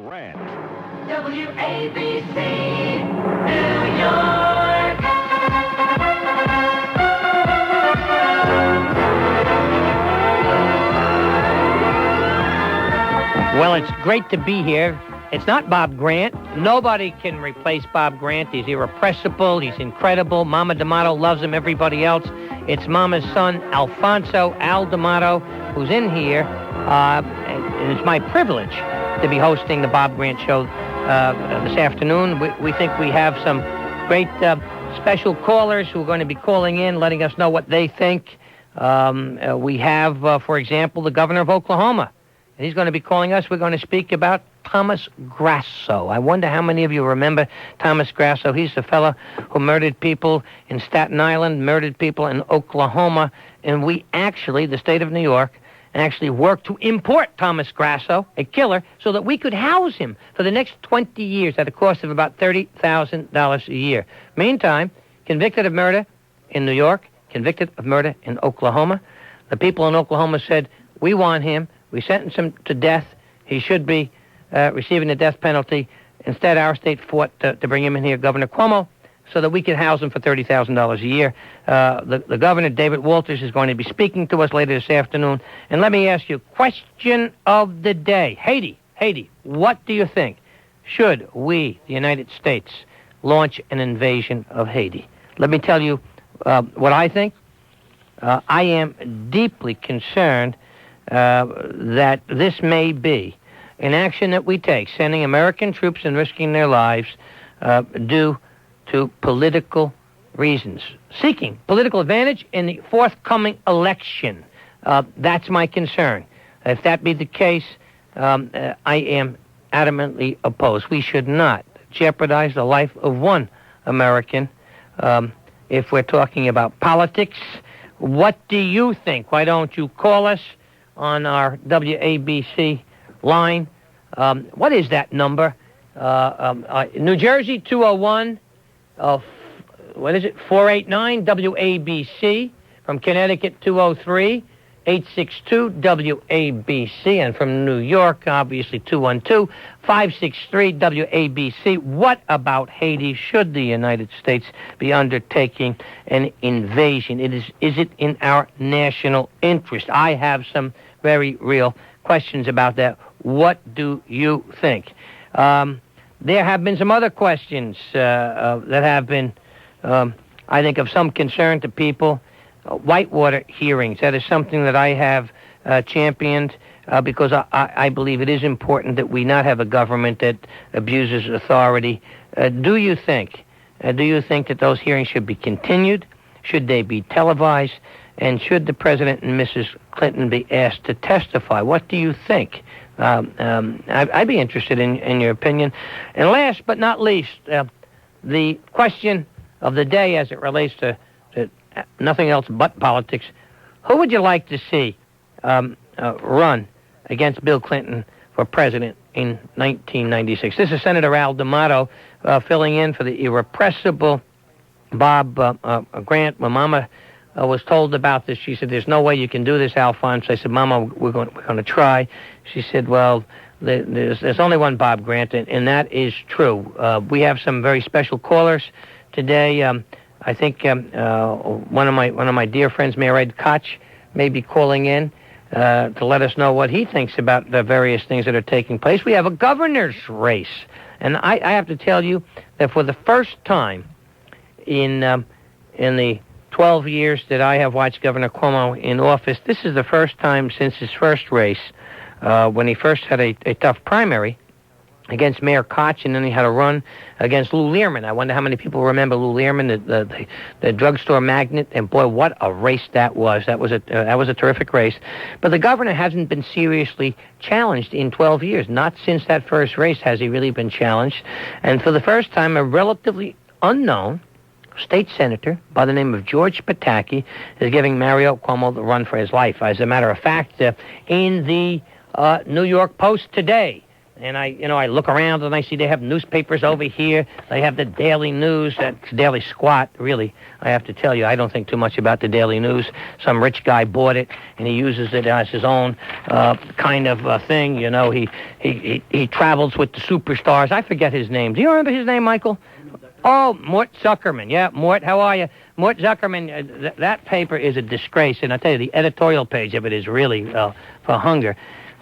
Grant. WABC, New York. Well, it's great to be here. It's not Bob Grant. Nobody can replace Bob Grant. He's irrepressible. He's incredible. Mama D'Amato loves him. Everybody else. It's Mama's son, Alfonso Al D'Amato, who's in here. And it's my privilege to be hosting the Bob Grant Show this afternoon. We think we have some great special callers who are going to be calling in, letting us know what they think. We have, for example, the governor of Oklahoma. And he's going to be calling us. We're going to speak about Thomas Grasso. I wonder how many of you remember Thomas Grasso. He's the fellow who murdered people in Staten Island, murdered people in Oklahoma. And we actually, the state of New York, actually worked to import Thomas Grasso, a killer, so that we could house him for the next 20 years at a cost of about $30,000 a year. Meantime, convicted of murder in New York, convicted of murder in Oklahoma. The people in Oklahoma said, we want him. We sentenced him to death. He should be receiving the death penalty. Instead, our state fought to bring him in here, Governor Cuomo, so that we could house him for $30,000 a year. The governor, David Walters, is going to be speaking to us later this afternoon. And let me ask you, question of the day. Haiti, what do you think? Should we, the United States, launch an invasion of Haiti? Let me tell you what I think. I am deeply concerned that this may be an action that we take, sending American troops and risking their lives due to political reasons, seeking political advantage in the forthcoming election. That's my concern. If that be the case, I am adamantly opposed. We should not jeopardize the life of one American. If we're talking about politics, what do you think? Why don't you call us on our WABC line? What is that number? New Jersey, 201, what is it, 489 WABC. From Connecticut, 203-862-WABC. And from New York, obviously, 212-563-WABC. What about Haiti? Should the United States be undertaking an invasion? Is it in our national interest? I have some very real questions about that. What do you think? There have been some other questions that have been, I think, of some concern to people. Whitewater hearings. That is something that I have championed because I believe it is important that we not have a government that abuses authority. Do you think that those hearings should be continued? Should they be televised? And should the President and Mrs. Clinton be asked to testify? What do you think? I'd be interested in your opinion. And last but not least, the question of the day as it relates to nothing else but politics. Who would you like to see run against Bill Clinton for president in 1996? This is Senator Al D'Amato filling in for the irrepressible Bob Grant. When Mama was told about this, she said, there's no way you can do this, Alphonse. I said, Mama, we're going to try. She said, well, there's only one Bob Grant, and that is true. We have some very special callers today. I think one of my dear friends, Mayor Ed Koch, may be calling in to let us know what he thinks about the various things that are taking place. We have a governor's race, and I have to tell you that for the first time in the 12 years that I have watched Governor Cuomo in office, this is the first time since his first race, when he first had a tough primary against Mayor Koch, and then he had a run against Lou Learman. I wonder how many people remember Lou Learman, the drugstore magnate, and boy, what a race that was. That was a terrific race. But the governor hasn't been seriously challenged in 12 years. Not since that first race has he really been challenged. And for the first time, a relatively unknown state senator by the name of George Pataki is giving Mario Cuomo the run for his life. As a matter of fact, in the New York Post today, And I look around and I see they have newspapers over here. They have the Daily News. That's daily squat, really. I have to tell you, I don't think too much about the Daily News. Some rich guy bought it, and he uses it as his own kind of thing. He travels with the superstars. I forget his name. Do you remember his name, Michael? Oh, Mort Zuckerman. Yeah, Mort, how are you? Mort Zuckerman, that paper is a disgrace. And I tell you, the editorial page of it is really for hunger.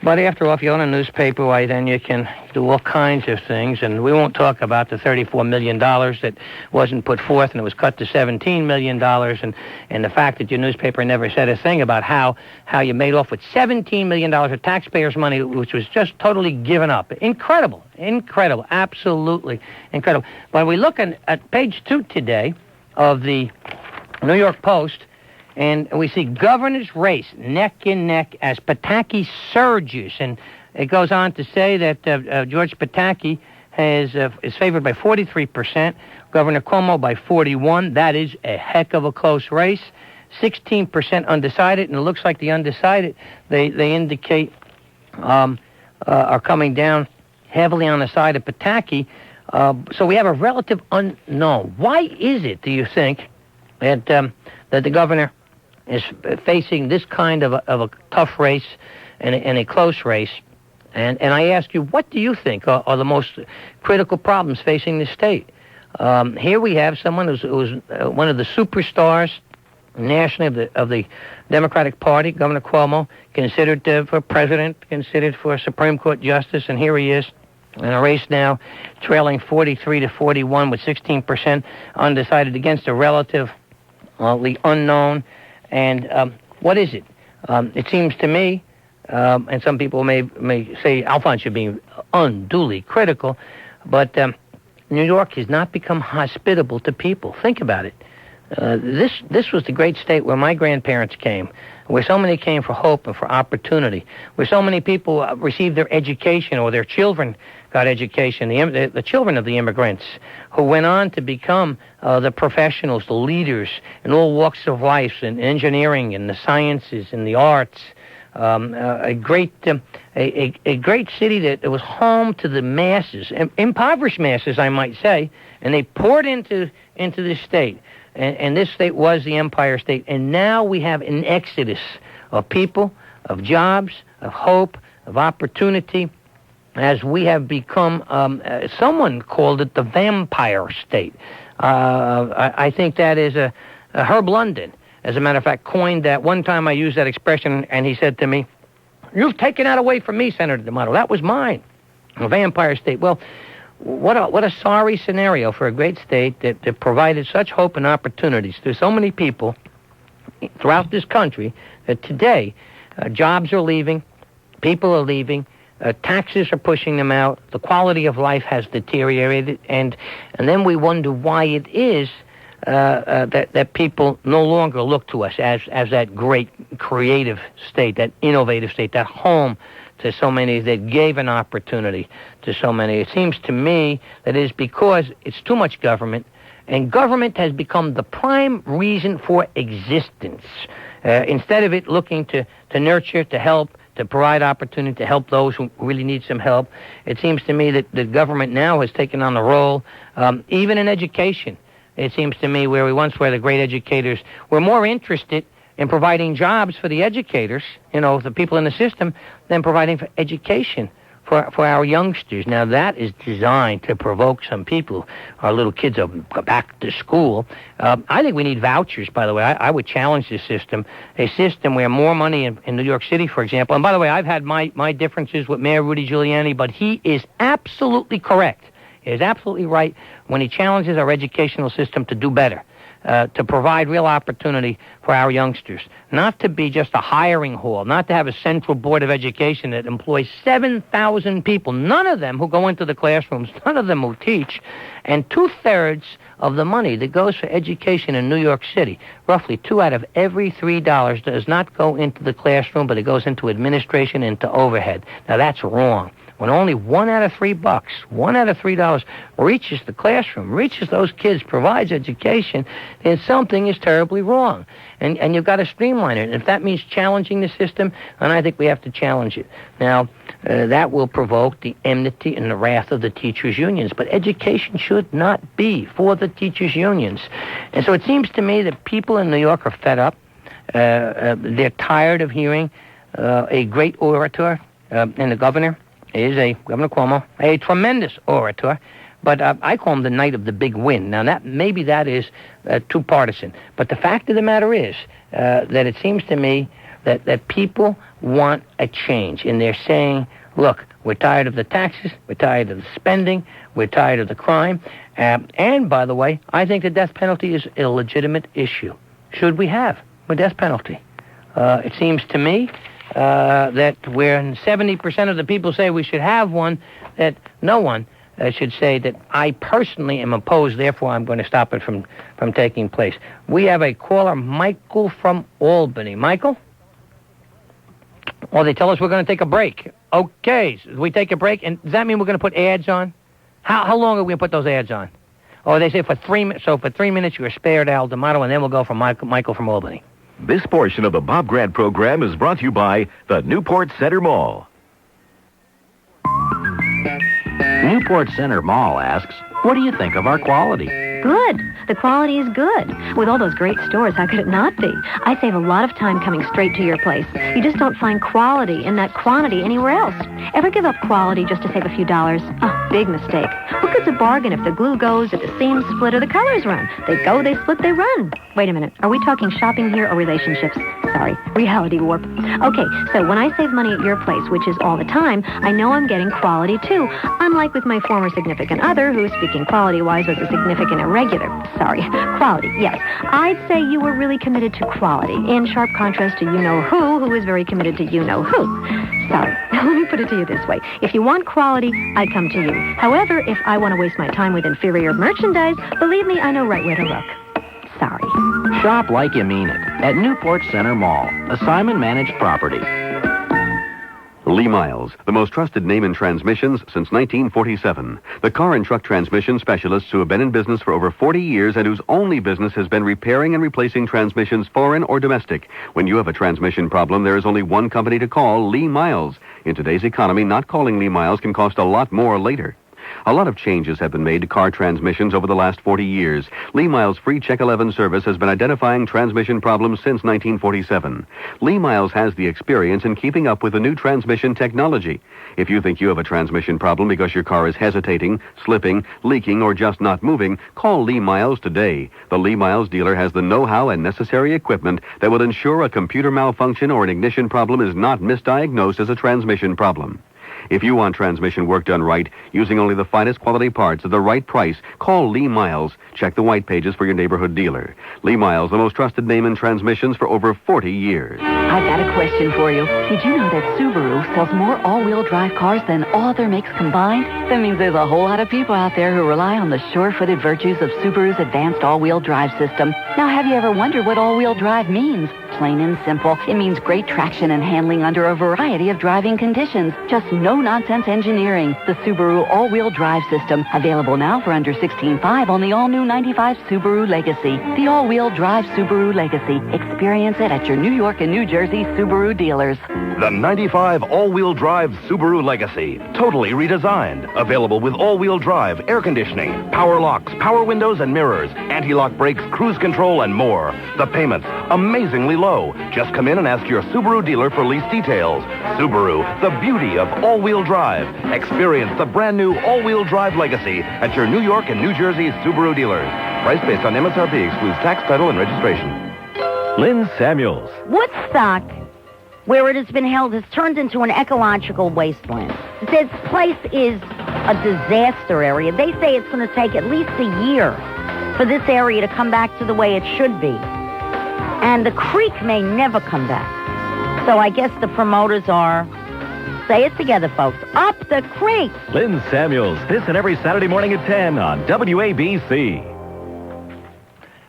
But after all, if you own a newspaper, why, then you can do all kinds of things. And we won't talk about the $34 million that wasn't put forth and it was cut to $17 million. And the fact that your newspaper never said a thing about how you made off with $17 million of taxpayers' money, which was just totally given up. Incredible. Absolutely incredible. But we look at page 2 today of the New York Post, and we see governor's race neck and neck as Pataki surges. And it goes on to say that George Pataki is favored by 43%, Governor Cuomo by 41%. That is a heck of a close race. 16% undecided, and it looks like the undecided, they indicate, are coming down heavily on the side of Pataki. So we have a relative unknown. Why is it, do you think, that the governor is facing this kind of a tough race and a close race? And I ask you, what do you think are the most critical problems facing the state? Here we have someone who's one of the superstars nationally of the Democratic Party, Governor Cuomo, considered for president, considered for Supreme Court justice, and here he is in a race now, trailing 43 to 41 with 16% undecided against a relatively unknown. And what is it? It seems to me, and some people may say Alphonse should be unduly critical, but New York has not become hospitable to people. Think about it. This was the great state where my grandparents came, where so many came for hope and for opportunity, where so many people received their education or their children got education, the children of the immigrants who went on to become the professionals, the leaders in all walks of life, in engineering, in the sciences, in the arts. A great city that was home to the masses, impoverished masses, I might say, and they poured into this state. And this state was the Empire State. And now we have an exodus of people, of jobs, of hope, of opportunity, as we have become, someone called it the Vampire State. I think that is Herb London, as a matter of fact, coined that. One time I used that expression, and he said to me, "You've taken that away from me, Senator D'Amato. That was mine, a Vampire State." Well, what a sorry scenario for a great state that provided such hope and opportunities to so many people throughout this country that today jobs are leaving, people are leaving, taxes are pushing them out, the quality of life has deteriorated, and then we wonder why it is that people no longer look to us as that great creative state, that innovative state, that home to so many, that gave an opportunity to so many. It seems to me that it is because it's too much government, and government has become the prime reason for existence. Instead of it looking to nurture, to help, to provide opportunity, to help those who really need some help, it seems to me that the government now has taken on the role, even in education. It seems to me where we once were the great educators, we're more interested in providing jobs for the educators, the people in the system, than providing for education for our youngsters. Now, that is designed to provoke some people. Our little kids go back to school. I think we need vouchers, by the way. I would challenge this system, a system where more money in New York City, for example. And by the way, I've had my differences with Mayor Rudy Giuliani, but he is absolutely correct. He is absolutely right when he challenges our educational system to do better. To provide real opportunity for our youngsters, not to be just a hiring hall, not to have a central board of education that employs 7,000 people, none of them who go into the classrooms, none of them who teach, and 2/3 of the money that goes for education in New York City, roughly 2 out of every $3 does not go into the classroom, but it goes into administration, into overhead. Now that's wrong. When only $1 out of $3, $1 out of $3 reaches the classroom, reaches those kids, provides education, then something is terribly wrong. And you've got to streamline it. And if that means challenging the system, then I think we have to challenge it. Now, that will provoke the enmity and the wrath of the teachers' unions. But education should not be for the teachers' unions. And so it seems to me that people in New York are fed up. They're tired of hearing a great orator, and the governor is Governor Cuomo, a tremendous orator. But I call him the night of the big win. Now, maybe that is too partisan. But the fact of the matter is that it seems to me that people want a change. And they're saying, look, we're tired of the taxes, we're tired of the spending, we're tired of the crime. And, by the way, I think the death penalty is a legitimate issue. Should we have a death penalty? It seems to me that when 70% of the people say we should have one, that no one should say that I personally am opposed, therefore I'm going to stop it from taking place. We have a caller, Michael from Albany. Michael? Well, they tell us we're going to take a break. Okay, so we take a break, and does that mean we're going to put ads on? How long are we going to put those ads on? Oh, they say for 3 minutes. So for 3 minutes, you're spared Al D'Amato, and then we'll go from Michael from Albany. This portion of the Bob Grant program is brought to you by the Newport Center Mall. Newport Center Mall asks, what do you think of our quality? Good. The quality is good. With all those great stores, how could it not be? I save a lot of time coming straight to your place. You just don't find quality in that quantity anywhere else. Ever give up quality just to save a few dollars? Oh, big mistake. What good's a bargain if the glue goes, if the seams split, or the colors run? They go, they split, they run. Wait a minute. Are we talking shopping here or relationships? Sorry. Reality warp. Okay, so when I save money at your place, which is all the time, I know I'm getting quality too. Unlike with my former significant other, who, speaking quality-wise, was a significant irregular. Sorry. Quality, yes. I'd say you were really committed to quality, in sharp contrast to you-know-who is very committed to you-know-who. Sorry. Let me put it to you this way. If you want quality, I'd come to you. However, if I want to waste my time with inferior merchandise, believe me, I know right where to look. Sorry. Shop like you mean it at Newport Center Mall, a Simon-managed property. Lee Miles, the most trusted name in transmissions since 1947. The car and truck transmission specialists who have been in business for over 40 years and whose only business has been repairing and replacing transmissions, foreign or domestic. When you have a transmission problem, there is only one company to call, Lee Miles. In today's economy, not calling Lee Miles can cost a lot more later. A lot of changes have been made to car transmissions over the last 40 years. Lee Miles' free Check 11 service has been identifying transmission problems since 1947. Lee Miles has the experience in keeping up with the new transmission technology. If you think you have a transmission problem because your car is hesitating, slipping, leaking, or just not moving, call Lee Miles today. The Lee Miles dealer has the know-how and necessary equipment that will ensure a computer malfunction or an ignition problem is not misdiagnosed as a transmission problem. If you want transmission work done right, using only the finest quality parts at the right price, call Lee Miles. Check the white pages for your neighborhood dealer. Lee Miles, the most trusted name in transmissions for over 40 years. I've got a question for you. Did you know that Subaru sells more all-wheel drive cars than all other makes combined? That means there's a whole lot of people out there who rely on the sure-footed virtues of Subaru's advanced all-wheel drive system. Now, have you ever wondered what all-wheel drive means? Plain and simple, it means great traction and handling under a variety of driving conditions. Just no-nonsense engineering. The Subaru all-wheel drive system, available now for under $16,500 on the all-new 95 Subaru Legacy. The all-wheel drive Subaru Legacy. Experience it at your New York and New Jersey Subaru dealers. The 95 all-wheel drive Subaru Legacy. Totally redesigned. Available with all-wheel drive, air conditioning, power locks, power windows and mirrors, anti-lock brakes, cruise control, and more. The payments, amazingly low. Just come in and ask your Subaru dealer for lease details. Subaru, the beauty of all-wheel drive. Experience the brand new all-wheel drive Legacy at your New York and New Jersey Subaru dealers. Price based on MSRP, excludes tax, title, and registration. Lynn Samuels. Woodstock, where it has been held, has turned into an ecological wasteland. This place is a disaster area. They say it's going to take at least a year for this area to come back to the way it should be. And the creek may never come back. So I guess the promoters are, say it together, folks, up the creek. Lynn Samuels, this and every Saturday morning at 10 on WABC.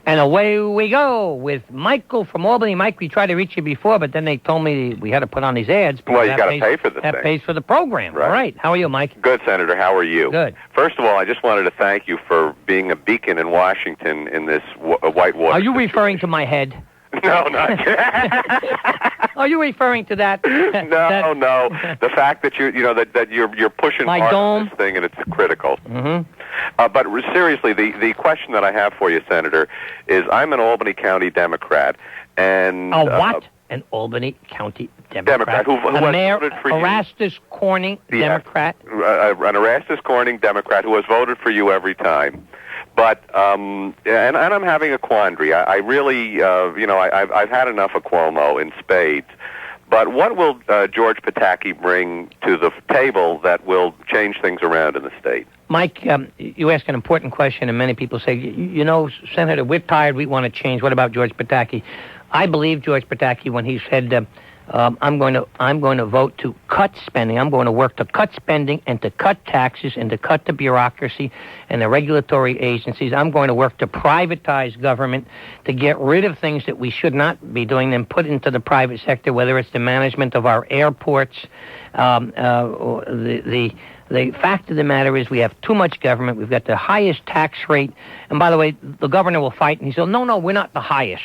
And away we go with Michael from Albany. Mike, we tried to reach you before, but then they told me we had to put on these ads. Well, you got to pay for the thing. That pays for the program. Right. All right. How are you, Mike? Good, Senator. How are you? Good. First of all, I just wanted to thank you for being a beacon in Washington in this whitewater Are you situation. referring to my head? No, not Are you referring to that? No. The fact that you're pushing My hard dome? on this thing, and it's critical. Mm-hmm. But seriously, the question that I have for you, Senator, is I'm an Albany County Democrat, and What? An Albany County Democrat. who has Mayor voted for you. Erastus Corning, Yeah. Democrat. An Erastus Corning Democrat who has voted for you every time. But and I'm having a quandary. I really, I've had enough of Cuomo in spades. But what will George Pataki bring to the table that will change things around in the state? Mike, you ask an important question, and many people say, Senator, we're tired. We want to change. What about George Pataki? I believe George Pataki when he said, I'm going to vote to cut spending. I'm going to work to cut spending and to cut taxes and to cut the bureaucracy and the regulatory agencies. I'm going to work to privatize government, to get rid of things that we should not be doing and put into the private sector, whether it's the management of our airports. The fact of the matter is we have too much government. We've got the highest tax rate. And by the way, the governor will fight, and he said, no, we're not the highest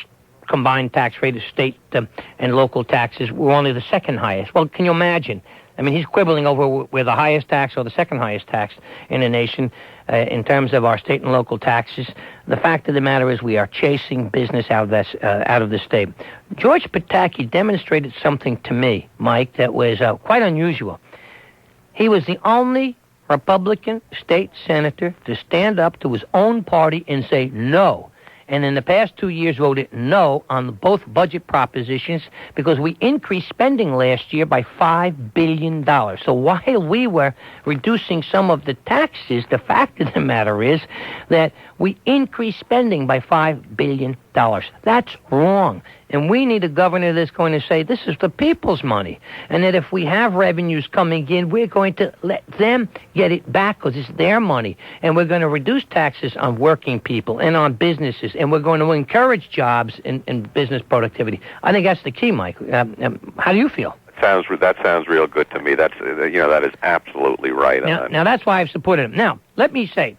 combined tax rate of state and local taxes. We're only the second highest. Well, can you imagine? I mean, he's quibbling over we're the highest tax or the second highest tax in the nation in terms of our state and local taxes. The fact of the matter is we are chasing business out of the state. George Pataki demonstrated something to me, Mike, that was quite unusual. He was the only Republican state senator to stand up to his own party and say no. And in the past 2 years voted no on both budget propositions because we increased spending last year by $5 billion. So while we were reducing some of the taxes, the fact of the matter is that we increased spending by $5 billion. That's wrong. And we need a governor that's going to say this is the people's money. And that if we have revenues coming in, we're going to let them get it back because it's their money. And we're going to reduce taxes on working people and on businesses. And we're going to encourage jobs and business productivity. I think that's the key, Mike. How do you feel? That sounds real good to me. That is absolutely right. Now that's why I've supported him. Now, let me say,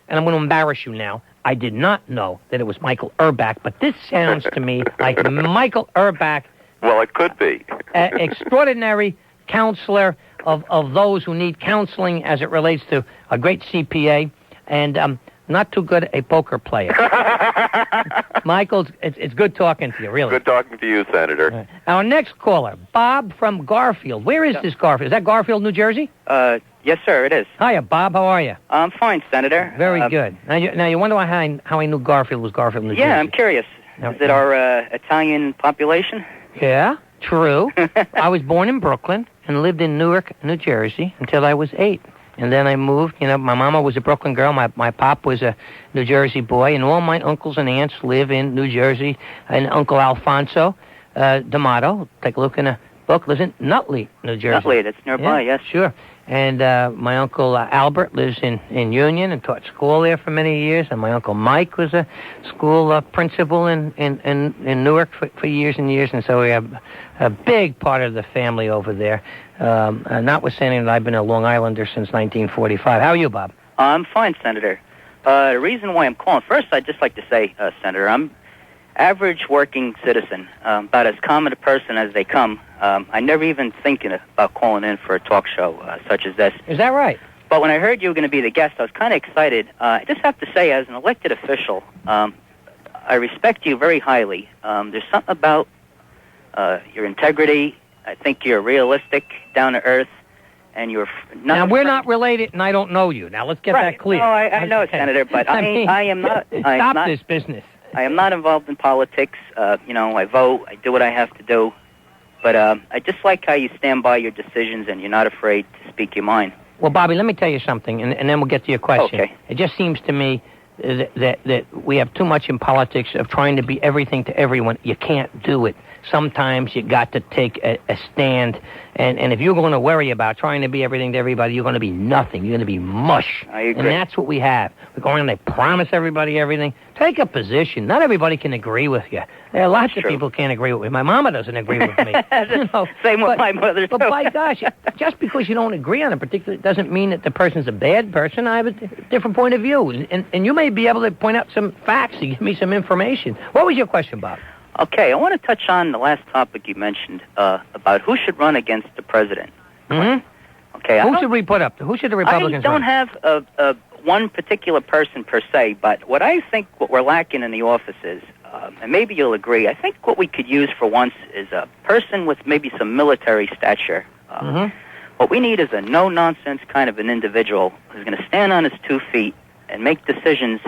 and I'm going to embarrass you now, I did not know that it was Michael Urbach, but this sounds to me like Michael Urbach. Well, it could be. Extraordinary counselor of those who need counseling as it relates to a great CPA and not too good a poker player. Michael, it's good talking to you, really. Good talking to you, Senator. Our next caller, Bob from Garfield. Where is this Garfield? Is that Garfield, New Jersey? Yes, sir, it is. Hiya, Bob. How are you? I'm fine, Senator. Very good. Now you wonder how I knew Garfield was Garfield, New Jersey. Yeah, I'm curious. Is it our Italian population? Yeah, true. I was born in Brooklyn and lived in Newark, New Jersey until I was 8. And then I moved. My mama was a Brooklyn girl. My pop was a New Jersey boy. And all my uncles and aunts live in New Jersey. And Uncle Alfonso D'Amato, take a look in a book, lives in Nutley, New Jersey. Nutley, that's nearby, yes. Sure. And my uncle Albert lives in Union and taught school there for many years. And my uncle Mike was a school principal in Newark for years and years. And so we have a big part of the family over there. Notwithstanding that I've been a Long Islander since 1945. How are you, Bob? I'm fine, Senator. The reason why I'm calling, first I'd just like to say, Senator, I'm average working citizen, about as common a person as they come. I never even thinking about calling in for a talk show such as this. Is that right? But when I heard you were going to be the guest, I was kind of excited. I just have to say, as an elected official, I respect you very highly. There's something about your integrity. I think you're realistic, down to earth, and you're not. Now we're not related, and I don't know you. Now let's get that clear. No, I know, Senator, but I am not. Stop this business. I am not involved in politics. I vote. I do what I have to do. But I just like how you stand by your decisions and you're not afraid to speak your mind. Well, Bobby, let me tell you something, and then we'll get to your question. Okay. It just seems to me that we have too much in politics of trying to be everything to everyone. You can't do it. Sometimes you got to take a stand, and if you're going to worry about trying to be everything to everybody, you're going to be nothing. You're going to be mush. I agree. And that's what we have. We're going and they promise everybody everything. Take a position. Not everybody can agree with you. There are lots of people who can't agree with me. My mama doesn't agree with me. Same with my mother, too. But by gosh, just because you don't agree on a particular doesn't mean that the person's a bad person. I have a different point of view, and you may be able to point out some facts to give me some information. What was your question, Bob? Okay, I want to touch on the last topic you mentioned about who should run against the president. Mm-hmm. Okay, Who should we put up? Who should the Republicans I don't run? have one particular person per se, but what I think what we're lacking in the office is, and maybe you'll agree, I think what we could use for once is a person with maybe some military stature. What we need is a no-nonsense kind of an individual who's going to stand on his 2 feet and make decisions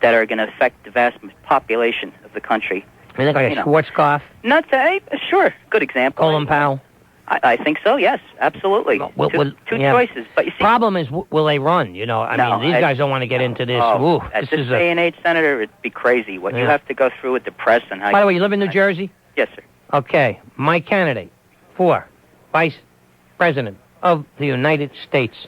that are going to affect the vast population of the country. You think like a Schwarzkopf? Not that, sure, good example. Colin Powell? I think so, yes, absolutely. Two choices. But you see, problem is, will they run? You know, I mean, these guys don't want to get into this. At this day and age, Senator, it'd be crazy what you have to go through with the press and how. By the way, you live in New Jersey? Yes, sir. Okay, my candidate for Vice President of the United States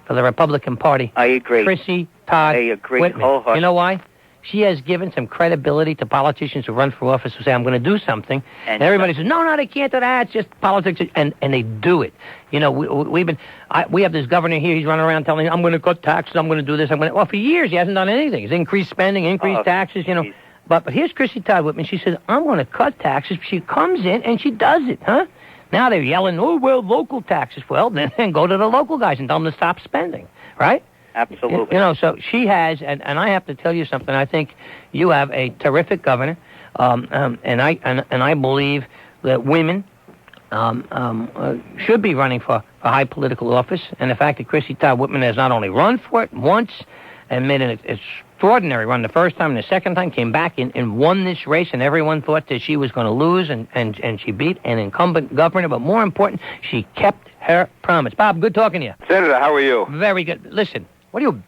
for the Republican Party. I agree. Chrissy Todd I agree Whitman. wholeheartedly. You know why? She has given some credibility to politicians who run for office who say, I'm going to do something. And everybody says, no, they can't do that. It's just politics. And they do it. You know, we have this governor here. He's running around telling, I'm going to cut taxes. I'm going to do this. Well, for years, he hasn't done anything. He's increased spending, increased taxes, you know. But here's Chrissy Todd Whitman. She says, I'm going to cut taxes. She comes in and she does it, huh? Now they're yelling, oh, well, local taxes. Well, then go to the local guys and tell them to stop spending, right? Absolutely. You know, so she has, and I have to tell you something. I think you have a terrific governor, and I believe that women should be running for high political office. And the fact that Chrissy Todd Whitman has not only run for it once and made an extraordinary run the first time and the second time, came back and won this race, and everyone thought that she was going to lose, and she beat an incumbent governor. But more important, she kept her promise. Bob, good talking to you. Senator, how are you? Very good. Listen. What are you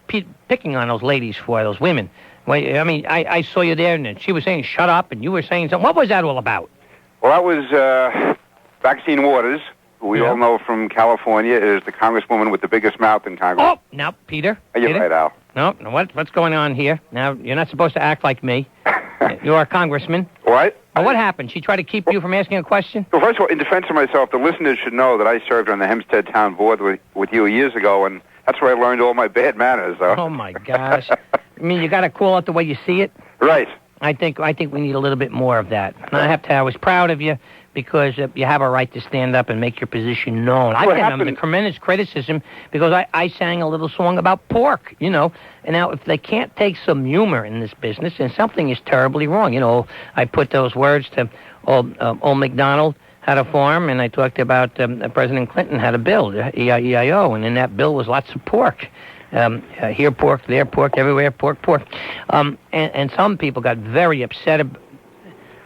picking on those ladies for, those women? Well, I mean, I saw you there, and she was saying, shut up, and you were saying something. What was that all about? Well, that was Maxine Waters, who we all know from California, is the congresswoman with the biggest mouth in Congress. Oh, now, Peter. You're right, Al. No, what's going on here? Now, you're not supposed to act like me. You're a congressman. What? Well, what happened? She tried to keep you from asking a question? Well, first of all, in defense of myself, the listeners should know that I served on the Hempstead Town Board with you years ago, and that's where I learned all my bad manners, though. Oh, my gosh. I mean, you got to call it the way you see it? Right. I think we need a little bit more of that. And I have to. I was proud of you because you have a right to stand up and make your position known. I give them the tremendous criticism because I sang a little song about pork, you know. And now if they can't take some humor in this business, then something is terribly wrong. You know, I put those words to old MacDonald had a farm, and I talked about President Clinton had a bill, E-I-E-I-O, and in that bill was lots of pork. Here pork, there pork, everywhere pork. And some people got very upset.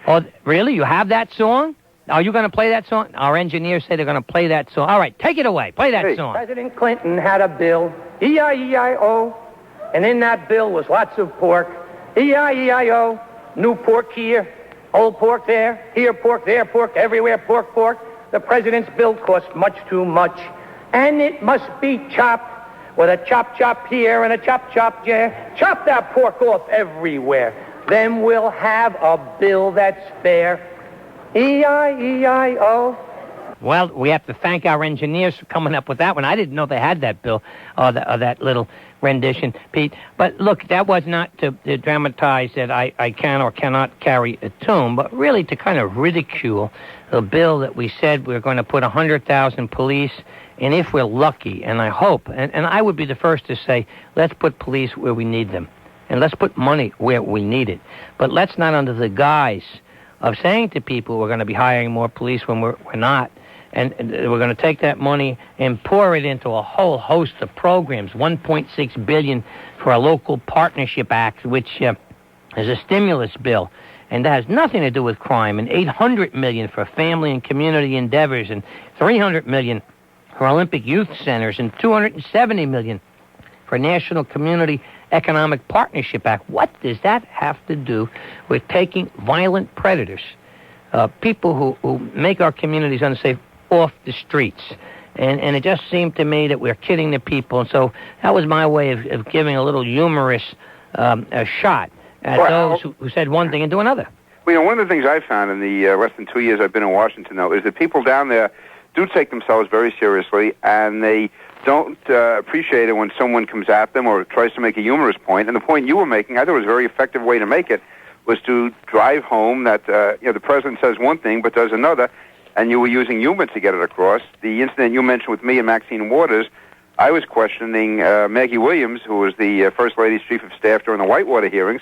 Oh, really? You have that song? Are you going to play that song? Our engineers say they're going to play that song. All right, take it away. Play that song. President Clinton had a bill, E-I-E-I-O, and in that bill was lots of pork. E-I-E-I-O, new pork here, old pork there, here pork, there pork, everywhere pork. The president's bill cost much too much, and it must be chopped with a chop here and a chop there. Chop that pork off everywhere. Then we'll have a bill that's fair. E-I-E-I-O. Well, we have to thank our engineers for coming up with that one. I didn't know they had that bill, that little rendition, Pete. But look, that was not to dramatize that I can or cannot carry a tune, but really to kind of ridicule the bill that we said we're going to put 100,000 police, and if we're lucky, and I hope, and I would be the first to say, let's put police where we need them, and let's put money where we need it. But let's not under the guise of saying to people we're going to be hiring more police when we're not. And we're going to take that money and pour it into a whole host of programs, $1.6 billion for a local partnership act, which is a stimulus bill. And that has nothing to do with crime, and $800 million for family and community endeavors, and $300 million for Olympic youth centers, and $270 million for National Community Economic Partnership Act. What does that have to do with taking violent predators, people who make our communities unsafe, off the streets? And it just seemed to me that we're kidding the people. And so that was my way of giving a little humorous a shot at those who said one thing and do another. Well, you know, one of the things I've found in the less than 2 years I've been in Washington, though, is that people down there do take themselves very seriously, and they don't appreciate it when someone comes at them or tries to make a humorous point. And the point you were making, I thought was a very effective way to make it, was to drive home that the president says one thing but does another, and you were using humor to get it across. The incident you mentioned with me and Maxine Waters, I was questioning Maggie Williams, who was the First Lady's Chief of Staff during the Whitewater hearings.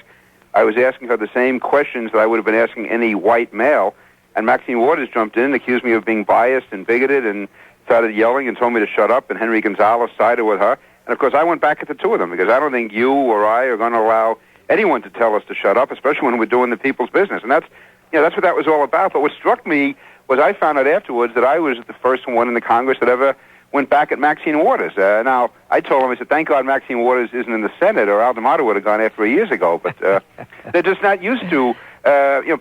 I was asking her the same questions that I would have been asking any white male, and Maxine Waters jumped in and accused me of being biased and bigoted and started yelling and told me to shut up, and Henry Gonzalez sided with her. And, of course, I went back at the two of them because I don't think you or I are going to allow anyone to tell us to shut up, especially when we're doing the people's business. And that's what that was all about. But what struck me was I found out afterwards that I was the first one in the Congress that ever went back at Maxine Waters. Now, I told him, I said, thank God Maxine Waters isn't in the Senate, or Al D'Amato would have gone after her years ago. But they're just not used to,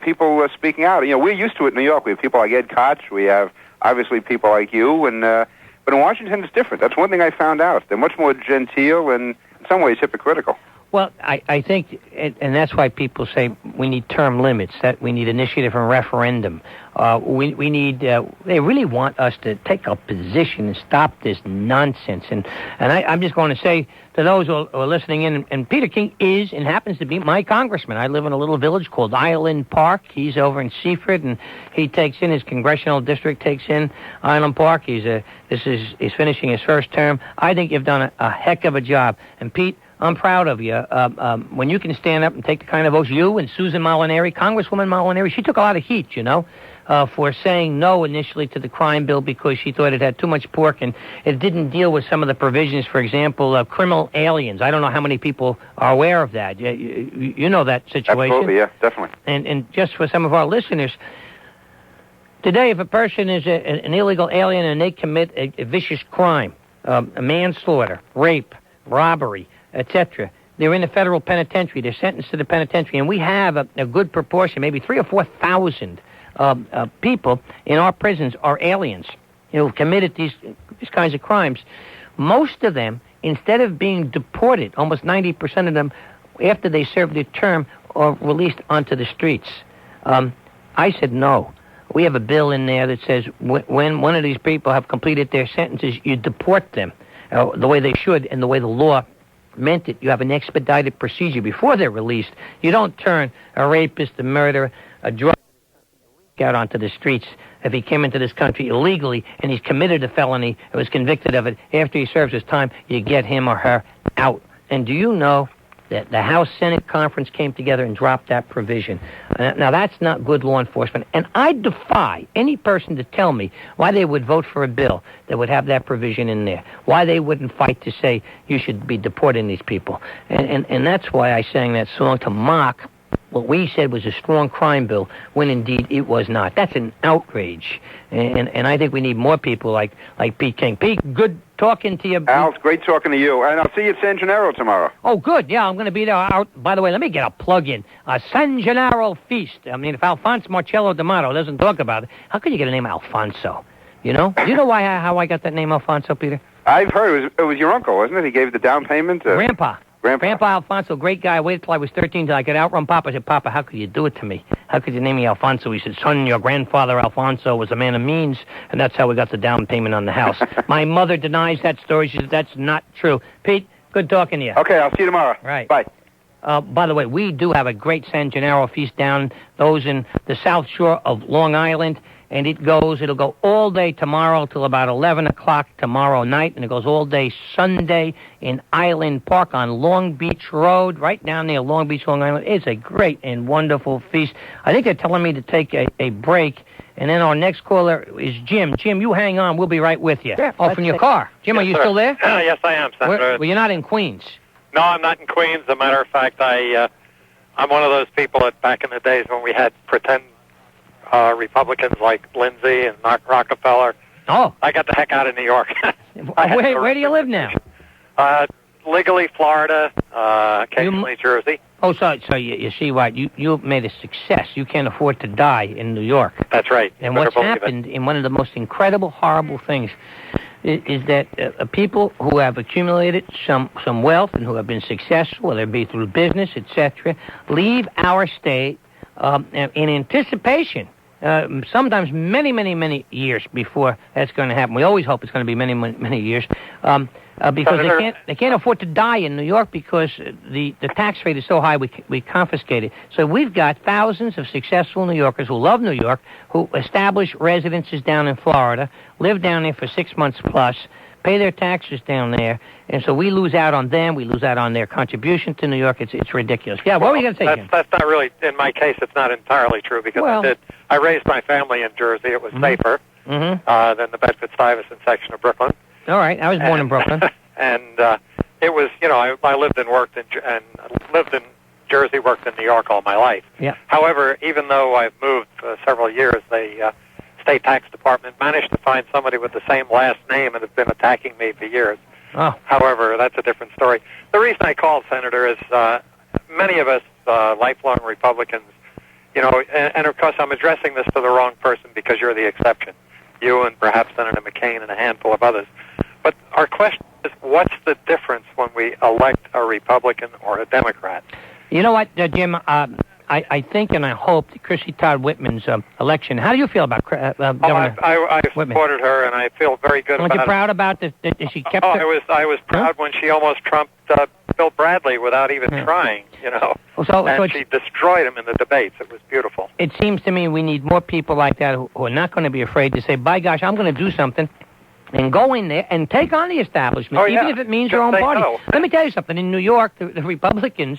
people speaking out. We're used to it in New York. We have people like Ed Koch. We have, obviously, people like you. But in Washington, it's different. That's one thing I found out. They're much more genteel and, in some ways, hypocritical. Well, I think, and that's why people say we need term limits, that we need initiative and referendum. We need, they really want us to take a position and stop this nonsense. And I'm just going to say to those who are listening in, and Peter King is and happens to be my congressman. I live in a little village called Island Park. He's over in Seaford, and he takes in, his congressional district takes in Island Park. He's finishing his first term. I think you've done a heck of a job. And Pete, I'm proud of you. When you can stand up and take the kind of votes, you and Susan Molinari, Congresswoman Molinari, she took a lot of heat, for saying no initially to the crime bill because she thought it had too much pork and it didn't deal with some of the provisions, for example, of criminal aliens. I don't know how many people are aware of that. You know that situation. Absolutely, yeah, definitely. And just for some of our listeners, today if a person is an illegal alien and they commit a vicious crime, a manslaughter, rape, robbery, etc., they're in the federal penitentiary. They're sentenced to the penitentiary. And we have a good proportion, maybe 3,000 or 4,000 people in our prisons are aliens, who've committed these kinds of crimes. Most of them, instead of being deported, almost 90% of them, after they serve their term, are released onto the streets. I said no. We have a bill in there that says when one of these people have completed their sentences, you deport them the way they should and the way the law meant it. You have an expedited procedure before they're released. You don't turn a rapist, a murderer, a drug out onto the streets. If he came into this country illegally and he's committed a felony and was convicted of it, after he serves his time, you get him or her out. And do you know that the House-Senate conference came together and dropped that provision? Now, that's not good law enforcement. And I defy any person to tell me why they would vote for a bill that would have that provision in there, why they wouldn't fight to say you should be deporting these people. And that's why I sang that song to mock what we said was a strong crime bill, when indeed it was not. That's an outrage. And I think we need more people like Pete King. Pete, good talking to you. Al, it's great talking to you. And I'll see you at San Gennaro tomorrow. Oh, good. Yeah, I'm going to be there. By the way, let me get a plug in. San Gennaro Feast. I mean, if Alfonso Marcello D'Amato doesn't talk about it, how could you get a name Alfonso? Do you know how I got that name Alfonso, Peter? I've heard it was your uncle, wasn't it? He gave the down payment. Grandpa Alfonso, great guy. I waited till I was 13 till I could outrun Papa. I said, Papa, how could you do it to me? How could you name me Alfonso? He said, son, your grandfather Alfonso was a man of means, and that's how we got the down payment on the house. My mother denies that story. She said, that's not true. Pete, good talking to you. Okay, I'll see you tomorrow. Right. Bye. By the way, we do have a great San Gennaro feast down, those in the South Shore of Long Island, and it'll go all day tomorrow till about 11 o'clock tomorrow night, and it goes all day Sunday in Island Park on Long Beach Road, right down there, Long Beach, Long Island. It's a great and wonderful feast. I think they're telling me to take a break, and then our next caller is Jim. Jim, you hang on. We'll be right with you. Yeah, from your car. Jim, yes, are you sir. still there? Yes, I am, Senator. Well, you're not in Queens. No, I'm not in Queens. As a matter of fact, I'm one of those people that back in the days when we had pretend Republicans like Lindsay and Rockefeller. Oh. I got the heck out of New York. Where do you live now? Legally Florida, occasionally Jersey. Oh, so you see what? You made a success. You can't afford to die in New York. That's right. And what's happened in one of the most incredible, horrible things is that people who have accumulated some wealth and who have been successful, whether it be through business, etc., leave our state in anticipation. Sometimes many, many, many years before that's going to happen. We always hope it's going to be many, many years. because Senator? they can't afford to die in New York because the tax rate is so high we confiscate it. So we've got thousands of successful New Yorkers who love New York, who establish residences down in Florida, live down there for 6 months plus, pay their taxes down there, and so we lose out on them. We lose out on their contribution to New York. It's ridiculous. Yeah, what were you going to say, Jim? That's not really, in my case, it's not entirely true because I raised my family in Jersey. It was safer than the Bedford-Stuyvesant section of Brooklyn. All right, I was born in Brooklyn. And it was, I lived and worked lived in Jersey, worked in New York all my life. Yeah. However, even though I've moved for several years, the state tax department managed to find somebody with the same last name and has been attacking me for years. Oh. However, that's a different story. The reason I called, Senator, is many of us lifelong Republicans, and of course I'm addressing this to the wrong person because you're the exception. You and perhaps Senator McCain and a handful of others. But our question is, what's the difference when we elect a Republican or a Democrat? You know what, Jim? I think and I hope that Chrissy Todd Whitman's election. How do you feel about Governor I Whitman? supported her, and I feel very good Aren't about you proud about that she kept her? I was proud when she almost trumped Bill Bradley without even trying, and she destroyed him in the debates. It was beautiful. It seems to me we need more people like that who are not going to be afraid to say, by gosh, I'm going to do something. And go in there and take on the establishment, even if it means your own party. No. Let me tell you something. In New York, the Republicans,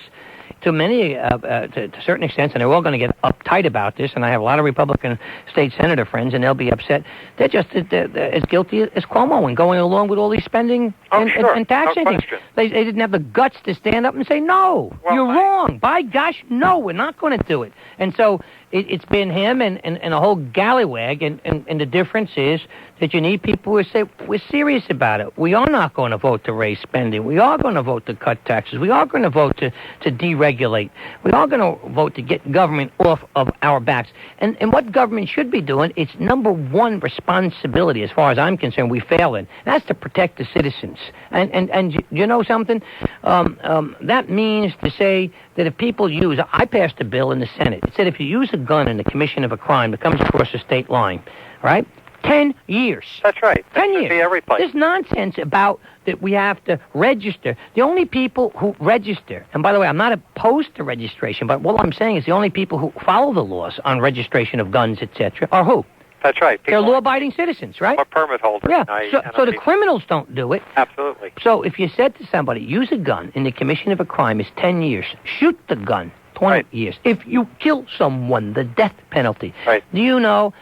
to many, to a certain extent, and they're all going to get uptight about this, and I have a lot of Republican state senator friends, and they'll be upset. They're just as guilty as Cuomo in going along with all these spending and taxing things. They didn't have the guts to stand up and say, no, you're wrong. By gosh, no, we're not going to do it. And so it's been him and a whole gallywag, and the difference is that you need people who say, we're serious about it. We are not going to vote to raise spending. We are going to vote to cut taxes. We are going to vote to deregulate. We are going to vote to get government off of our backs. And what government should be doing, its number one responsibility, as far as I'm concerned, we fail in. That's to protect the citizens. And you know something? That means to say that if people use, I passed a bill in the Senate. It said if you use a gun in the commission of a crime that comes across a state line, right? 10 years. That's right. 10 years. Be every place. This nonsense about that we have to register. The only people who register, and by the way, I'm not opposed to registration, but what I'm saying is the only people who follow the laws on registration of guns, etc., are who? That's right. They're law-abiding citizens, right? I'm a permit holder. Yeah. So the criminals don't do it. Absolutely. So if you said to somebody, use a gun in the commission of a crime is 10 years, shoot the gun, 20 years. If you kill someone, the death penalty. Right. Do you know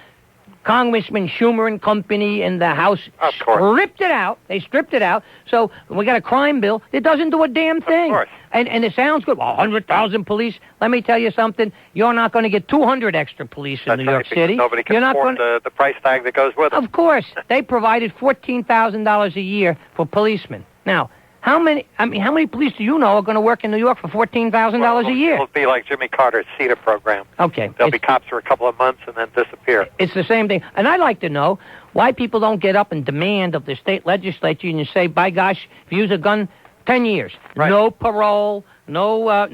Congressman Schumer and company in the House stripped it out. They stripped it out. So we got a crime bill. It doesn't do a damn thing. Of course. And it sounds good. Well, 100,000 police. Let me tell you something. You're not going to get 200 extra police in New York City. Nobody can afford the price tag that goes with it. Of course. They provided $14,000 a year for policemen. Now, how many police do you know are going to work in New York for $14,000 a year? It'll be like Jimmy Carter's CETA program. Okay. They'll be cops for a couple of months and then disappear. It's the same thing. And I'd like to know why people don't get up and demand of the state legislature and you say, by gosh, if you use a gun, 10 years. Right. No parole, no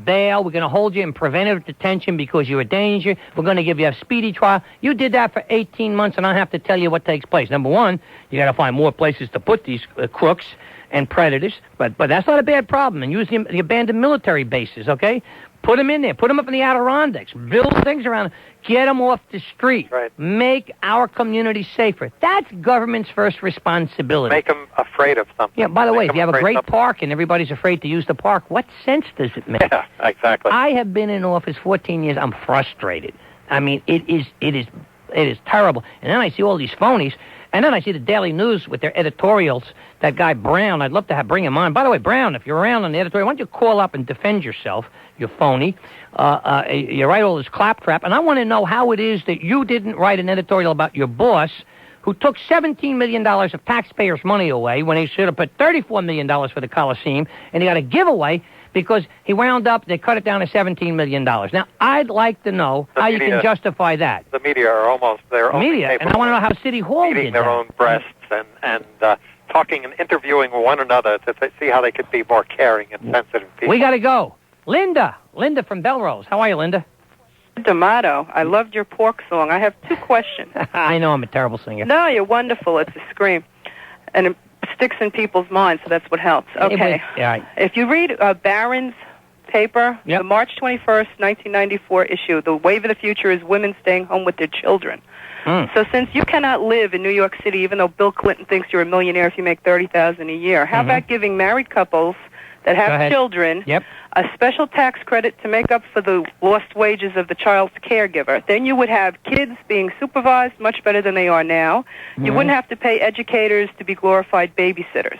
bail. We're going to hold you in preventive detention because you're a danger. We're going to give you a speedy trial. You did that for 18 months, and I have to tell you what takes place. Number one, you got to find more places to put these crooks and predators, but that's not a bad problem. And use the abandoned military bases, okay? Put them in there. Put them up in the Adirondacks. Build things around them. Get them off the street. Right. Make our community safer. That's government's first responsibility. Make them afraid of something. Yeah, by the way, if you have a great park and everybody's afraid to use the park, what sense does it make? Yeah, exactly. I have been in office 14 years. I'm frustrated. I mean, it is terrible. And then I see all these phonies, and then I see the Daily News with their editorials. That guy Brown, I'd love to bring him on. By the way, Brown, if you're around on the editorial, why don't you call up and defend yourself, you phony. You write all this claptrap, and I want to know how it is that you didn't write an editorial about your boss who took $17 million of taxpayers' money away when he should have put $34 million for the Coliseum, and he got a giveaway because he wound up, they cut it down to $17 million. Now, I'd like to know how you can justify that. The media are almost their own. Media, and I want to know how City Hall did eating their that. own breasts and talking and interviewing one another to see how they could be more caring and sensitive people. We got to go. Linda from Belrose. How are you, Linda? D'Amato, I loved your pork song. I have two questions. I know I'm a terrible singer. No, you're wonderful. It's a scream. And sticks in people's minds, so that's what helps. Okay. Right. If you read Barron's paper, the March 21st, 1994 issue, the wave of the future is women staying home with their children. So since you cannot live in New York City, even though Bill Clinton thinks you're a millionaire if you make $30,000 a year, how about giving married couples that have children a special tax credit to make up for the lost wages of the child's caregiver? Then you would have kids being supervised much better than they are now. You wouldn't have to pay educators to be glorified babysitters.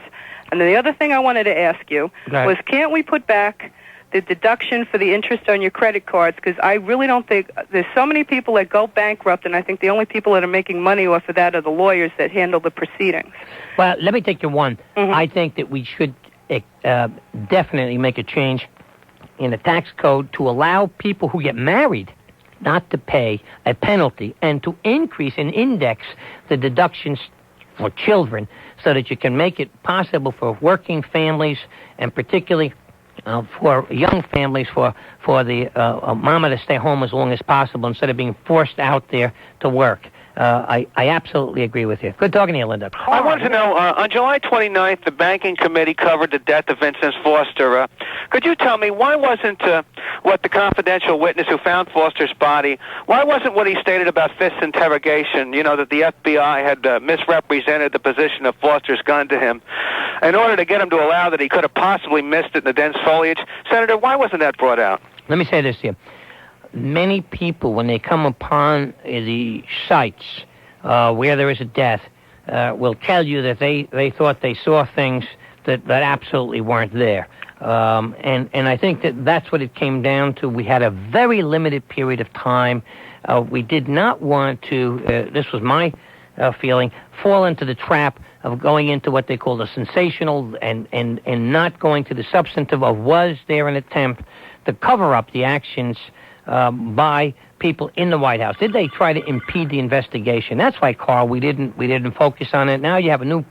And then the other thing I wanted to ask you was, can't we put back the deduction for the interest on your credit cards? Because I really don't think there's so many people that go bankrupt, and I think the only people that are making money off of that are the lawyers that handle the proceedings. Well, let me take you one. I think that we should definitely make a change in the tax code to allow people who get married not to pay a penalty and to increase and index the deductions for children so that you can make it possible for working families and particularly for young families, for the mama to stay home as long as possible instead of being forced out there to work. I absolutely agree with you. Good talking to you, Linda. I wanted to know, on July 29th, the Banking Committee covered the death of Vincent Foster. Could you tell me why wasn't what the confidential witness who found Foster's body, why wasn't what he stated about Fifth's interrogation, that the FBI had misrepresented the position of Foster's gun to him in order to get him to allow that he could have possibly missed it in the dense foliage? Senator, why wasn't that brought out? Let me say this to you. Many people, when they come upon the sites where there is a death, will tell you that they thought they saw things that absolutely weren't there. And I think that's what it came down to. We had a very limited period of time. We did not want to, this was my feeling, fall into the trap of going into what they call the sensational and not going to the substantive of was there an attempt to cover up the actions by people in the White House? Did they try to impede the investigation? That's why, Carl, we didn't focus on it. Now you have a new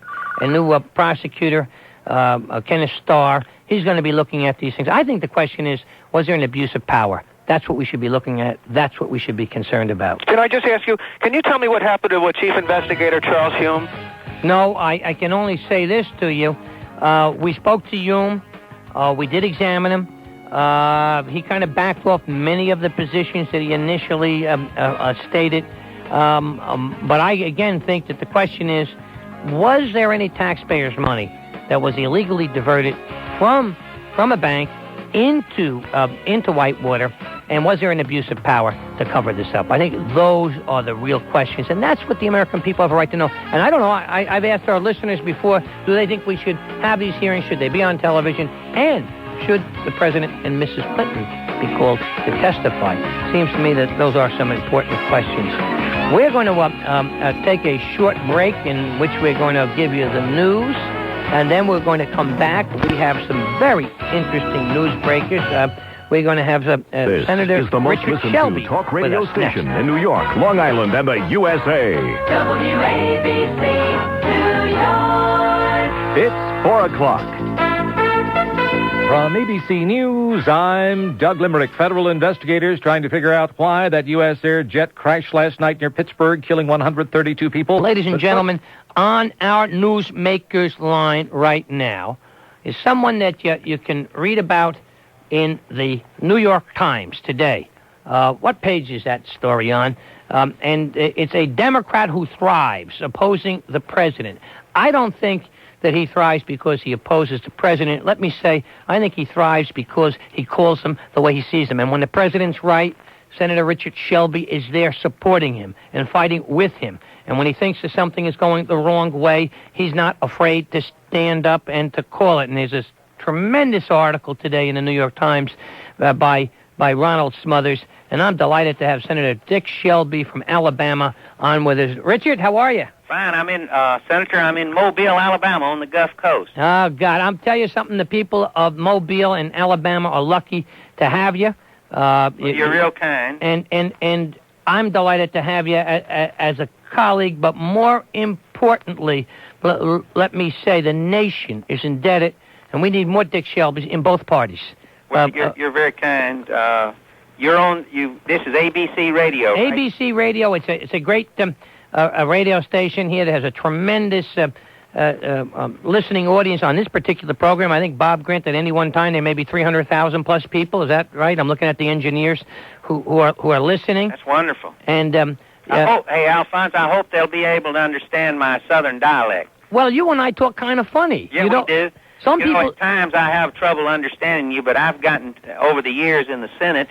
prosecutor, Kenneth Starr. He's going to be looking at these things. I think the question is, was there an abuse of power? That's what we should be looking at. That's what we should be concerned about. Can I just ask you, can you tell me what happened to Chief Investigator Charles Hume? No, I can only say this to you. We spoke to Hume. We did examine him. He kind of backed off many of the positions that he initially stated. But I, again, think that the question is, was there any taxpayers' money that was illegally diverted from a bank into Whitewater, and was there an abuse of power to cover this up? I think those are the real questions, and that's what the American people have a right to know. And I don't know, I've asked our listeners before, do they think we should have these hearings? Should they be on television? And should the President and Mrs. Clinton be called to testify? Seems to me that those are some important questions. We're going to take a short break in which we're going to give you the news, and then we're going to come back. We have some very interesting news breakers. We're going to have Senator This is the most Richard listened Shelby to talk with radio us station next. in New York, Long Island, and the USA. WABC, New York. It's 4 o'clock. From ABC News, I'm Doug Limerick. Federal investigators trying to figure out why that U.S. Air jet crashed last night near Pittsburgh, killing 132 people. Ladies and gentlemen, on our newsmakers line right now is someone that you can read about in the New York Times today. What page is that story on? And it's a Democrat who thrives opposing the president. I don't think that he thrives because he opposes the president. Let me say, I think he thrives because he calls him the way he sees him. And when the president's right, Senator Richard Shelby is there supporting him and fighting with him. And when he thinks that something is going the wrong way, he's not afraid to stand up and to call it. And there's this tremendous article today in the New York Times by Ronald Smothers. And I'm delighted to have Senator Dick Shelby from Alabama on with us. Richard, how are you? Fine. Senator, I'm in Mobile, Alabama, on the Gulf Coast. Oh, God. I'll tell you something. The people of Mobile and Alabama are lucky to have you. You're real kind. And I'm delighted to have you as a colleague, but more importantly, let me say the nation is indebted, and we need more Dick Shelbys in both parties. Well, you're very kind. You're on. This is ABC Radio. Right? ABC Radio. It's a great a radio station here that has a tremendous listening audience on this particular program. I think, Bob Grant, at any one time there may be 300,000 plus people. Is that right? I'm looking at the engineers who are listening. That's wonderful. And hey, Alphonse, I hope they'll be able to understand my southern dialect. Well, you and I talk kind of funny. Yeah, we do. Some you people. Know, at times I have trouble understanding you, but I've gotten over the years in the Senate.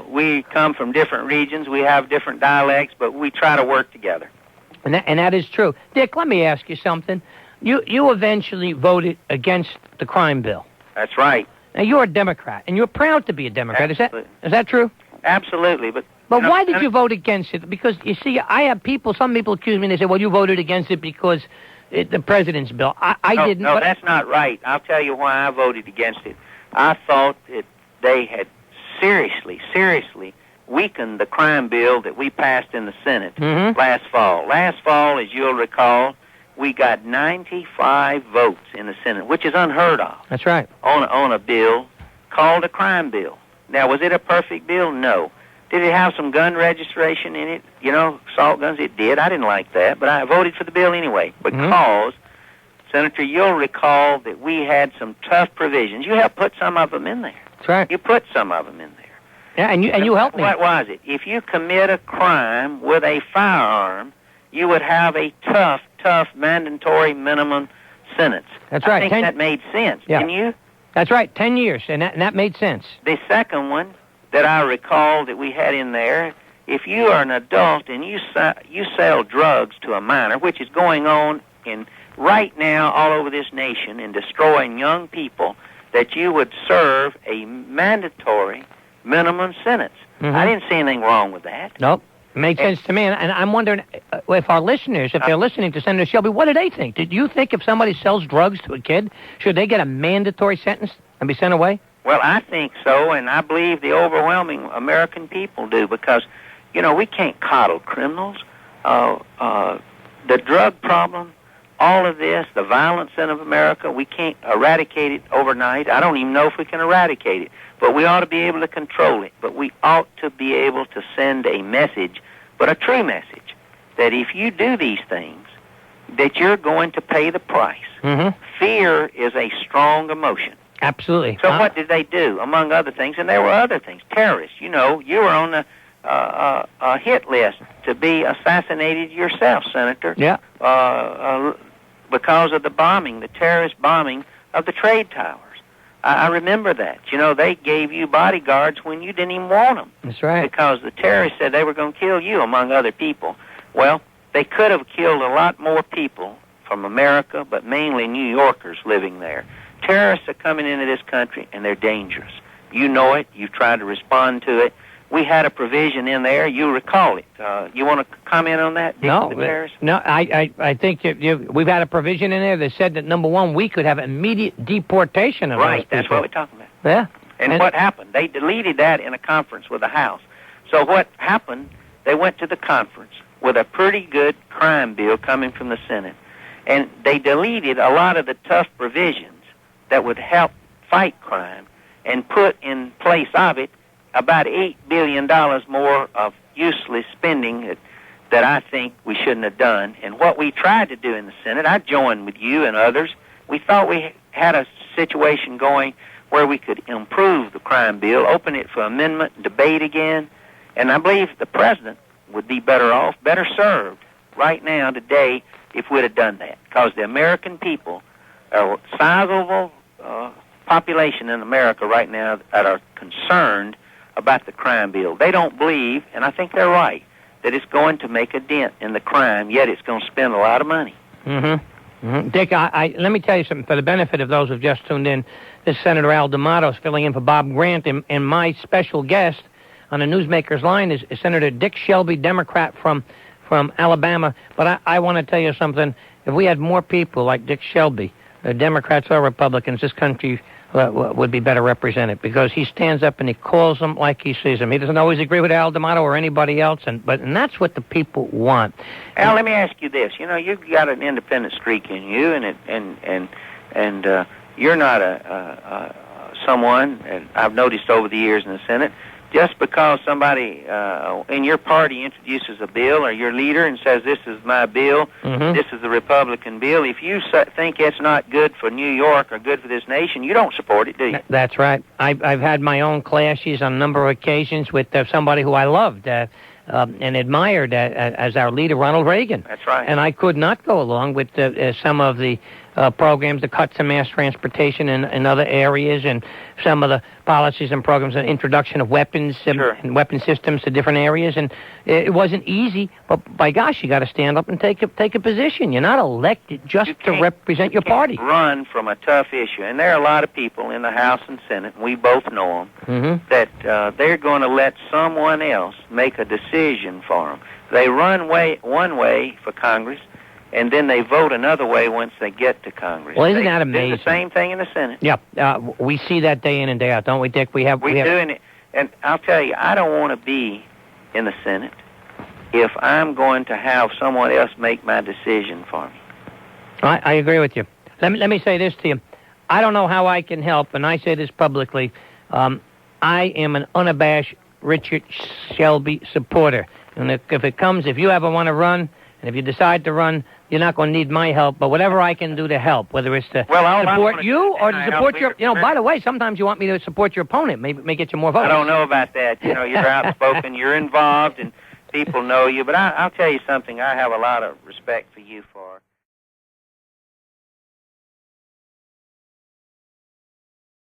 We come from different regions. We have different dialects, but we try to work together. And that is true. Dick, let me ask you something. You eventually voted against the crime bill. That's right. Now, you're a Democrat, and you're proud to be a Democrat. Absolutely. Is that true? Absolutely. But why did you vote against it? Because, you see, I have some people accuse me, and they say, well, you voted against it because the president's bill. I didn't. No, that's not right. I'll tell you why I voted against it. I thought that they had seriously weakened the crime bill that we passed in the Senate last fall. Last fall, as you'll recall, we got 95 votes in the Senate, which is unheard of. That's right. On a bill called a crime bill. Now, was it a perfect bill? No. Did it have some gun registration in it? You know, assault guns? It did. I didn't like that, but I voted for the bill anyway because, Senator, you'll recall that we had some tough provisions. You have put some of them in there. That's right. You put some of them in there. Yeah, and you helped me. What was it? If you commit a crime with a firearm, you would have a tough mandatory minimum sentence. That's right. I think that made sense. Yeah. Can you? That's right. 10 years, and that made sense. The second one that I recall that we had in there, if you are an adult and you sell drugs to a minor, which is going on right now all over this nation and destroying young people, that you would serve a mandatory minimum sentence. I didn't see anything wrong with that. Nope. It made sense to me, and I'm wondering if our listeners, if they're listening to Senator Shelby, what do they think? Did you think if somebody sells drugs to a kid, should they get a mandatory sentence and be sent away? Well, I think so, and I believe the overwhelming American people do, because, you know, we can't coddle criminals. The drug problem, all of this, the violence in America, we can't eradicate it overnight. I don't even know if we can eradicate it. But we ought to be able to control it. But we ought to be able to send a message, but a true message, that if you do these things, that you're going to pay the price. Fear is a strong emotion. Absolutely. So what did they do, among other things? And there were other things. Terrorists. You know, you were on the hit list to be assassinated yourself, Senator. Yeah. Because of the bombing, the terrorist bombing of the trade towers. I remember that. You know, they gave you bodyguards when you didn't even want them. That's right. Because the terrorists said they were going to kill you, among other people. Well, they could have killed a lot more people from America, but mainly New Yorkers living there. Terrorists are coming into this country, and they're dangerous. You know it. You've tried to respond to it. We had a provision in there. You recall it. You want to comment on that? No, I think we've had a provision in there that said that, number one, we could have immediate deportation of those people. That's what we're talking about. Yeah. And what happened? They deleted that in a conference with the House. So what happened, they went to the conference with a pretty good crime bill coming from the Senate, and they deleted a lot of the tough provisions that would help fight crime and put in place of it about $8 billion more of useless spending that I think we shouldn't have done. And what we tried to do in the Senate, I joined with you and others, we thought we had a situation going where we could improve the crime bill, open it for amendment, debate again, and I believe the president would be better off, better served right now, today, if we'd have done that. Because the American people are a sizable population in America right now that are concerned about the crime bill. They don't believe, and I think they're right, that it's going to make a dent in the crime, yet it's going to spend a lot of money. Dick, let me tell you something. For the benefit of those who've just tuned in, this is Senator Al D'Amato is filling in for Bob Grant, and my special guest on the Newsmaker's Line is Senator Dick Shelby, Democrat from Alabama. But I want to tell you something. If we had more people like Dick Shelby, Democrats or Republicans, this country would be better represented, because he stands up and he calls them like he sees them. He doesn't always agree with Al D'Amato or anybody else, and that's what the people want. Al, let me ask you this. You know, you've got an independent streak in you, and you're not someone, and I've noticed over the years in the Senate, just because somebody in your party introduces a bill, or your leader, and says, this is my bill, this is the Republican bill, if you think it's not good for New York or good for this nation, you don't support it, do you? That's right. I've had my own clashes on a number of occasions with somebody who I loved and admired as our leader, Ronald Reagan. That's right. And I could not go along with some of the programs, the cuts in mass transportation in other areas, and some of the policies and programs, the introduction of weapons and weapon systems to different areas. And it wasn't easy, but by gosh, you got to stand up and take a position. You're not elected just to represent your party. Run from a tough issue, and there are a lot of people in the House and Senate, and we both know them, that they're going to let someone else make a decision for them. They run one way for Congress, and then they vote another way once they get to Congress. Well, isn't that amazing? It's the same thing in the Senate. Yeah, we see that day in and day out, don't we, Dick? We do, and I'll tell you, I don't want to be in the Senate if I'm going to have someone else make my decision for me. I agree with you. Let me say this to you. I don't know how I can help, and I say this publicly. I am an unabashed Richard Shelby supporter. And if you ever want to run, and if you decide to run, you're not going to need my help, but whatever I can do to help, whether it's to support you or to support your... by the way, sometimes you want me to support your opponent. May get you more votes. I don't know about that. You're outspoken, you're involved, and people know you. But I'll tell you something. I have a lot of respect for you